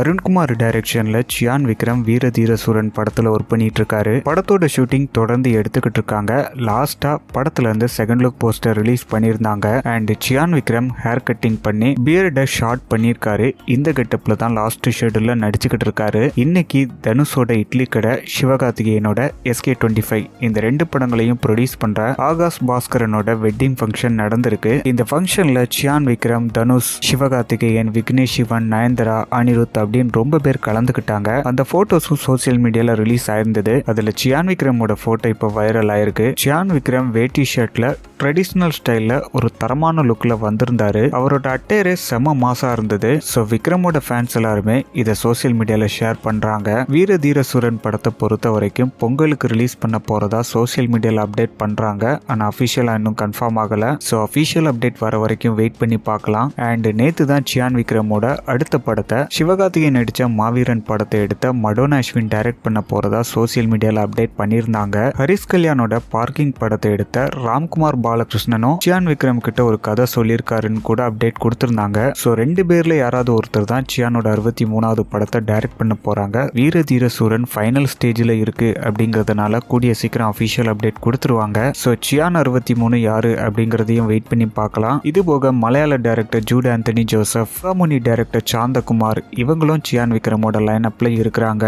அருண்குமார் டைரக்ஷன்ல சியான் விக்ரம் வீர தீர சூரன் படத்துல ஒர்க் பண்ணிட்டு இருக்காரு. படத்தோட ஷூட்டிங் தொடர்ந்து எடுத்துக்கிட்டு இருக்காங்க. லாஸ்டா படத்துல இருந்து செகண்ட் லுக் போஸ்டர் ரிலீஸ் பண்ணியிருந்தாங்க. And Chiyaan Vikram hair cutting பண்ணி பியர்டை ஷார்ட் பண்ணியிருக்காரு. இந்த கெட்டப்ல தான் லாஸ்ட் ஷெட்யூல்ல நடிச்சுக்கிட்டு இருக்காரு. இன்னைக்கு தனுஷோட இட்லி கடை, சிவகார்த்திகேயனோட SK25 இந்த ரெண்டு படங்களையும் ப்ரொடியூஸ் பண்ற ஆகாஷ் பாஸ்கரனோட வெட்டிங் ஃபங்க்ஷன் நடந்திருக்கு. இந்த ஃபங்க்ஷன்ல சியான் விக்ரம், தனுஷ், சிவகார்த்திகேயன், விக்னேஷ் சிவன், நயன்தாரா, அனிருத் அப்படின்னு ரொம்ப பேர் கலந்துக்கிட்டாங்க. அந்த போட்டோஸும் சோசியல் மீடியால ரிலீஸ் ஆயிருந்தது. அதுல சியான் விக்ரமோட போட்டோ இப்போ வைரல் ஆயிருக்கு. சியான் விக்ரம் வேட்டி ஷர்ட்ல ட்ரெடிஷ்னல் ஸ்டைல்ல ஒரு தரமான லுக்ல வந்திருந்தாரு. அவரோட அட்டையரே செம மாசா இருந்தது. ஸோ விக்ரமோட ஃபேன்ஸ் எல்லாருமே இதை சோசியல் மீடியால ஷேர் பண்றாங்க. வீர தீர சூரன் படத்தை பொறுத்த வரைக்கும் பொங்கலுக்கு ரிலீஸ் பண்ண போறதா சோசியல் மீடியால அப்டேட் பண்றாங்க. ஆனா அஃபிஷியலா இன்னும் கன்ஃபார்ம் ஆகல. ஸோ அஃபிஷியல் அப்டேட் வர வரைக்கும் வெயிட் பண்ணி பார்க்கலாம். அண்ட் நேத்து தான் சியான் விக்ரமோட அடுத்த படத்தை சிவகார்த்திகேயன் நடிச்ச மாவீரன் படத்தை எடுத்த மடோனா அஸ்வின் டைரக்ட் பண்ண போறதா சோசியல் மீடியால அப்டேட் பண்ணியிருந்தாங்க. ஹரிஷ் கல்யாணோட பார்க்கிங் படத்தை எடுத்த ராம்குமார் பாலகிருஷ்ணனும் சியான் விக்ரம் கிட்ட ஒரு கதை சொல்லியிருக்காருன்னு கூட அப்டேட் கொடுத்திருந்தாங்க. ஸோ ரெண்டு பேர்ல யாராவது ஒருத்தர் தான் சியானோட 63வது படத்தை டைரக்ட் பண்ண போறாங்க. வீர தீர சூரன் ஃபைனல் ஸ்டேஜில் இருக்கு அப்படிங்கிறதுனால கூடிய சீக்கிரம் அஃபிஷியல் அப்டேட் கொடுத்துருவாங்க. ஸோ சியான் 63 யாரு அப்படிங்கிறதையும் வெயிட் பண்ணி பார்க்கலாம். இது போக மலையாள டைரக்டர் ஜூட் ஆந்தனி ஜோசப், முனி டைரக்டர் சாந்தகுமார் இவங்களும் சியான் விக்ரமோட லைன் அப்ல இருக்கிறாங்க.